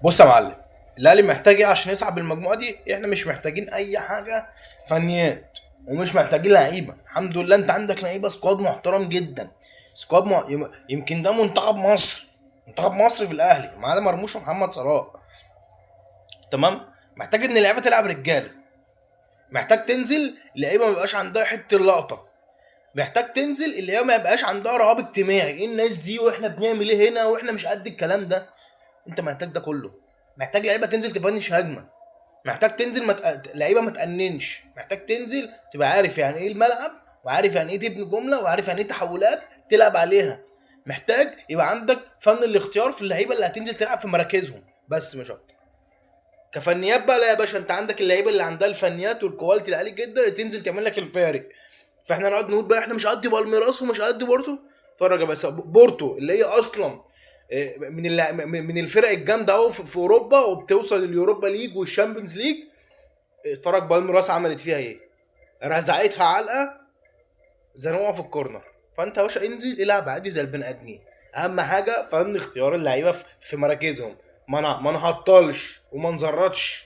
بص يا معلم، الاهلي محتاج ايه عشان يصعد بالمجموعه دي؟ احنا مش محتاجين اي حاجه فنيات، ومش محتاجين لعيبه. الحمد لله انت عندك لعيبه، سكواد محترم جدا. يمكن ده منتخب مصر. منتخب مصر في الاهلي معانا مرموش ومحمد صلاح. تمام. محتاج ان اللعيبه تلعب رجاله. محتاج تنزل اللعيبه ما يبقاش عندها حته اللقطه. محتاج تنزل اللعيبه ما يبقاش عندها رهاب اجتماعي، ايه الناس دي واحنا بنعمل ايه هنا واحنا مش قد الكلام ده. انت محتاج ده كله. محتاج لعيبه تنزل تفنش هجمه. محتاج تنزل لعيبه ما تأننش. محتاج تنزل تبقى عارف يعني ايه الملعب، وعارف يعني ايه تبني جمله، وعارف يعني ايه تحولات تلعب عليها. محتاج يبقى عندك فن الاختيار في اللعيبه اللي هتنزل تلعب في مراكزهم، بس مش اكتر. كفنيات بقى لا يا باشا، انت عندك اللعيبه اللي عندها الفنيات والكواليتي العالي جدا اللي تنزل تعمل لك الفارق. فاحنا نقعد نقول بقى احنا مش قد بالميراس ومش قد بورتو. اتفرج يا باشا، بورتو اللي هي اصلا من الفرق الجامده قوي في اوروبا، وبتوصل لليوروبا ليج والشامبيونز ليج. اتفرج بالميراس عملت فيها ايه. رزعتها علقه، زنقوها في الكورنر. فانت يا باشا انزل العب عادي زي البني ادمين. اهم حاجه فن اختيار اللعيبه في مراكزهم. ما نهطلش وما نزرطش